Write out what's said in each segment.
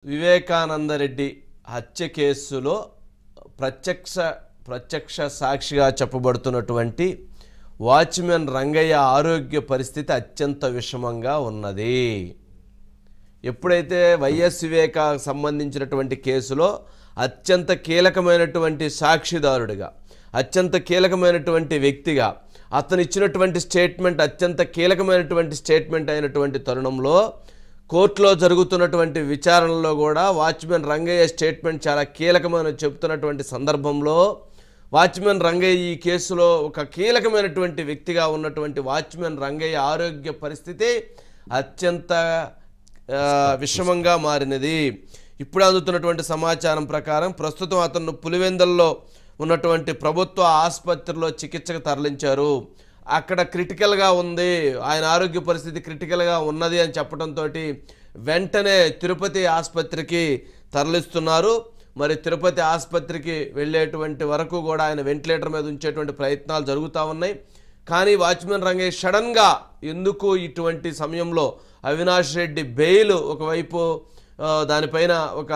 వివేకానందరెడ్డి హత్య కేసులో ప్రత్యక్ష సాక్షిగా చెప్పబడుతున్నటువంటి వాచ్మెన్ రంగయ్య ఆరోగ్య పరిస్థితి అత్యంత విషమంగా ఉన్నది. ఎప్పుడైతే వైఎస్ వివేకాకు సంబంధించినటువంటి కేసులో అత్యంత కీలకమైనటువంటి సాక్షిదారుడిగా, అత్యంత కీలకమైనటువంటి వ్యక్తిగా అతను ఇచ్చినటువంటి స్టేట్మెంట్ అత్యంత కీలకమైనటువంటి స్టేట్మెంట్ అయినటువంటి తరుణంలో కోర్టులో జరుగుతున్నటువంటి విచారణలో కూడా వాచ్మెన్ రంగయ్య స్టేట్మెంట్ చాలా కీలకమని చెబుతున్నటువంటి సందర్భంలో వాచ్మెన్ రంగయ్య ఈ కేసులో ఒక కీలకమైనటువంటి వ్యక్తిగా ఉన్నటువంటి వాచ్మెన్ రంగయ్య ఆరోగ్య పరిస్థితి అత్యంత విషమంగా మారినది. ఇప్పుడు అందుతున్నటువంటి సమాచారం ప్రకారం ప్రస్తుతం అతను పులివెందుల్లో ఉన్నటువంటి ప్రభుత్వ ఆసుపత్రిలో చికిత్సకు తరలించారు. అక్కడ క్రిటికల్గా ఉంది, ఆయన ఆరోగ్య పరిస్థితి క్రిటికల్గా ఉన్నది అని చెప్పడంతో వెంటనే తిరుపతి ఆసుపత్రికి తరలిస్తున్నారు. మరి తిరుపతి ఆసుపత్రికి వెళ్ళేటువంటి వరకు కూడా ఆయన వెంటిలేటర్ మీద ఉంచేటువంటి ప్రయత్నాలు జరుగుతూ ఉన్నాయి. కానీ వాచ్మెన్ రంగయ్య సడన్గా ఎందుకు ఇటువంటి సమయంలో అవినాష్ రెడ్డి బెయిల్ ఒకవైపు దానిపైన ఒక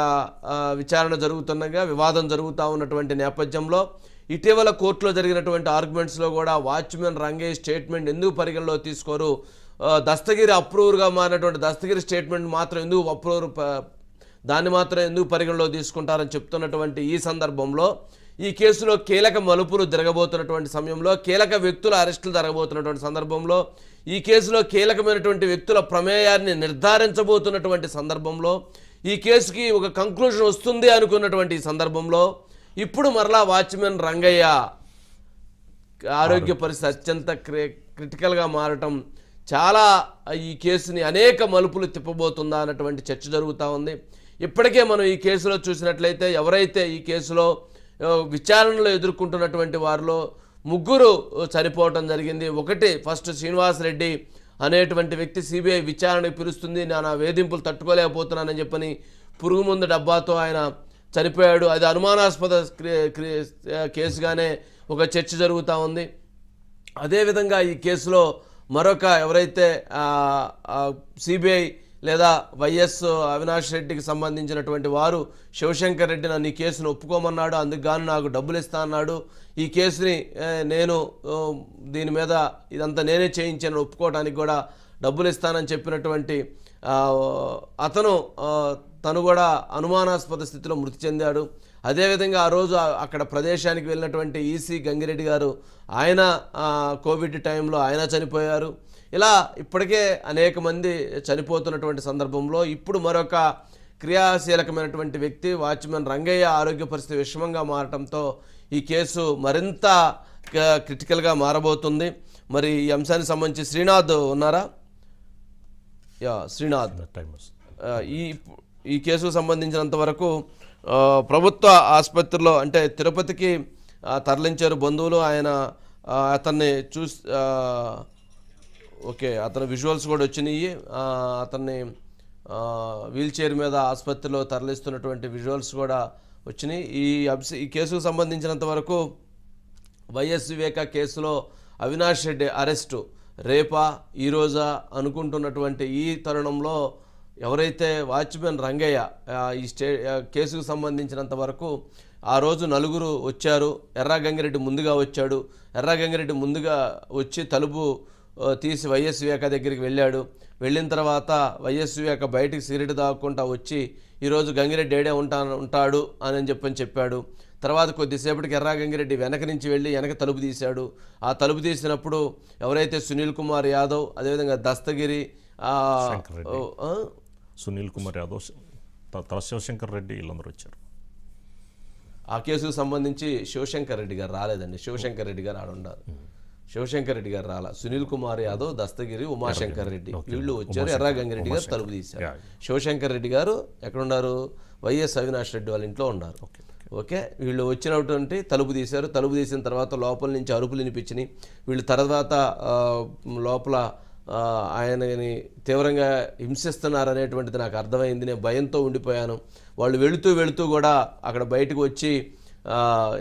విచారణ జరుగుతుండగా వివాదం జరుగుతూ ఉన్నటువంటి నేపథ్యంలో ఇటీవల కోర్టులో జరిగినటువంటి ఆర్గ్యుమెంట్స్లో కూడా వాచ్మెన్ రంగయ్య స్టేట్మెంట్ ఎందుకు పరిగణలో తీసుకోరు, దస్తగిరి అప్రూవర్గా మారినటువంటి దస్తగిరి స్టేట్మెంట్ మాత్రం ఎందుకు అప్రూవర్ దాన్ని మాత్రం ఎందుకు పరిగణలో తీసుకుంటారని చెప్తున్నటువంటి ఈ సందర్భంలో ఈ కేసులో కీలక మలుపులు జరగబోతున్నటువంటి సమయంలో, కీలక వ్యక్తుల అరెస్టులు జరగబోతున్నటువంటి సందర్భంలో, ఈ కేసులో కీలకమైనటువంటి వ్యక్తుల ప్రమేయాన్ని నిర్ధారించబోతున్నటువంటి సందర్భంలో, ఈ కేసుకి ఒక కంక్లూజన్ వస్తుంది అనుకున్నటువంటి సందర్భంలో ఇప్పుడు మరలా వాచ్మెన్ రంగయ్య ఆరోగ్య పరిస్థితి అత్యంత క్రిటికల్గా మారటం చాలా ఈ కేసుని అనేక మలుపులు తిప్పబోతుందా అన్నటువంటి చర్చ జరుగుతూ ఉంది. ఇప్పటికే మనం ఈ కేసులో చూసినట్లయితే ఎవరైతే ఈ కేసులో విచారణలో ఎదుర్కొంటున్నటువంటి వారిలో ముగ్గురు చనిపోవటం జరిగింది. ఒకటి ఫస్ట్ శ్రీనివాసరెడ్డి అనేటువంటి వ్యక్తి సిబిఐ విచారణకు పిలుస్తుంది, నా వేధింపులు తట్టుకోలేకపోతున్నానని చెప్పని పురుగు మందు డబ్బాతో ఆయన చనిపోయాడు. అది అనుమానాస్పద కేసుగానే ఒక చర్చ జరుగుతూ ఉంది. అదేవిధంగా ఈ కేసులో మరొక ఎవరైతే సిబిఐ లేదా వైఎస్ అవినాష్ రెడ్డికి సంబంధించినటువంటి వారు శివశంకర్ రెడ్డి నన్ను ఈ కేసును ఒప్పుకోమన్నాడు, అందుకు గాను నాకు డబ్బులు ఇస్తా అన్నాడు, ఈ కేసుని నేను దీని మీద ఇదంతా నేనే చేయించాను ఒప్పుకోవడానికి కూడా డబ్బులు ఇస్తానని చెప్పినటువంటి తను కూడా అనుమానాస్పద స్థితిలో మృతి చెందాడు. అదేవిధంగా ఆ రోజు అక్కడ ప్రదేశానికి వెళ్ళినటువంటి ఈసీ గంగిరెడ్డి గారు ఆయన కోవిడ్ టైంలో ఆయన చనిపోయారు. ఇలా ఇప్పటికే అనేక మంది చనిపోతున్నటువంటి సందర్భంలో ఇప్పుడు మరొక క్రియాశీలకమైనటువంటి వ్యక్తి వాచ్మెన్ రంగయ్య ఆరోగ్య పరిస్థితి విషమంగా మారటంతో ఈ కేసు మరింత క్రిటికల్గా మారబోతుంది. మరి ఈ అంశానికి సంబంధించి శ్రీనాథ్ ఉన్నారా? శ్రీనాథ్, ఈ కేసుకు సంబంధించినంత వరకు ప్రభుత్వ ఆసుపత్రిలో అంటే తిరుపతికి తరలించారు బంధువులు. ఆయన అతన్ని చూసి ఓకే అతని విజువల్స్ కూడా వచ్చినాయి. అతన్ని వీల్ చైర్ మీద ఆసుపత్రిలో తరలిస్తున్నటువంటి విజువల్స్ కూడా వచ్చినాయి. ఈ కేసుకు సంబంధించినంత వరకు వైఎస్ వివేక కేసులో అవినాష్ రెడ్డి అరెస్టు రేపా ఈరోజా అనుకుంటున్నటువంటి ఈ తరుణంలో ఎవరైతే వాచ్మెన్ రంగయ్య ఈ కేసుకు సంబంధించినంత వరకు ఆ రోజు నలుగురు వచ్చారు. ఎర్రా గంగిరెడ్డి ముందుగా వచ్చాడు. ఎర్రా గంగిరెడ్డి ముందుగా వచ్చి తలుపు తీసి వైఎస్ వివేక దగ్గరికి వెళ్ళాడు. వెళ్ళిన తర్వాత వైఎస్ వివేక బయటికి సిగరెట్ తాగకుండా వచ్చి ఈరోజు గంగిరెడ్డి ఏడే ఉంటాడు అని చెప్పాడు. తర్వాత కొద్దిసేపటికి ఎర్రా గంగిరెడ్డి వెనక నుంచి వెళ్ళి వెనక తలుపు తీశాడు. ఆ తలుపు తీసినప్పుడు ఎవరైతే సునీల్ కుమార్ యాదవ్, అదేవిధంగా దస్తగిరి, సునీల్ కుమార్ యాదవ్, శివశంకర్ రెడ్డి వీళ్ళందరూ వచ్చారు. ఆ కేసుకు సంబంధించి శివశంకర్ రెడ్డి గారు రాలేదండి. శివశంకర్ రెడ్డి గారు ఆడుండారు. శివశంకర్ రెడ్డి గారు రాలా. సునీల్ కుమార్ యాదవ్, దస్తగిరి, ఉమాశంకర్ రెడ్డి వీళ్ళు వచ్చారు. ఎర్రా గంగిరెడ్డి గారు తలుపు తీశారు. శివశంకర్ రెడ్డి గారు ఎక్కడున్నారు? వైఎస్ అవినాష్ రెడ్డి వాళ్ళ ఇంట్లో ఉన్నారు. ఓకే, వీళ్ళు వచ్చినటువంటి తలుపు తీశారు. తలుపు తీసిన తర్వాత లోపల నుంచి అరుపులు వినిపించినాయి. వీళ్ళు తర్వాత లోపల ఆయనని తీవ్రంగా హింసిస్తున్నారనేటువంటిది నాకు అర్థమైంది. నేను భయంతో ఉండిపోయాను. వాళ్ళు వెళుతూ కూడా అక్కడ బయటకు వచ్చి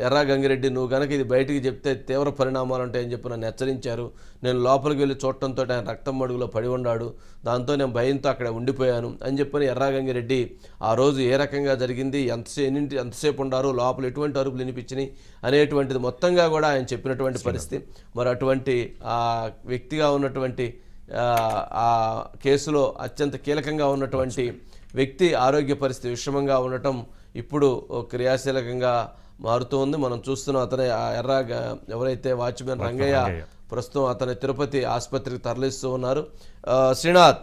ఎర్రా గంగిరెడ్డి, నువ్వు కనుక ఇది బయటికి చెప్తే తీవ్ర పరిణామాలు ఉంటాయని చెప్పి నన్ను హెచ్చరించారు. నేను లోపలికి వెళ్ళి చూడటంతో ఆయన రక్తం మడుగులో పడి ఉన్నాడు. దాంతో నేను భయంతో అక్కడ ఉండిపోయాను అని చెప్పని ఎర్రా గంగిరెడ్డి ఆ రోజు ఏ రకంగా జరిగింది, ఎంతసేపు ఉండారు, లోపల ఎటువంటి అరుపులు వినిపించినాయి అనేటువంటిది మొత్తంగా కూడా ఆయన చెప్పినటువంటి పరిస్థితి. మరి అటువంటి ఆ వ్యక్తిగా ఉన్నటువంటి ఆ కేసులో అత్యంత కీలకంగా ఉన్నటువంటి వ్యక్తి ఆరోగ్య పరిస్థితి విషమంగా ఉండటం ఇప్పుడు క్రియాశీలకంగా మారుతూ ఉంది. మనం చూస్తున్నాం. అతనే ఎవరైతే వాచ్మెన్ రంగయ్య ప్రస్తుతం అతని తిరుపతి ఆసుపత్రికి తరలిస్తూ ఉన్నారు. శ్రీనాథ్,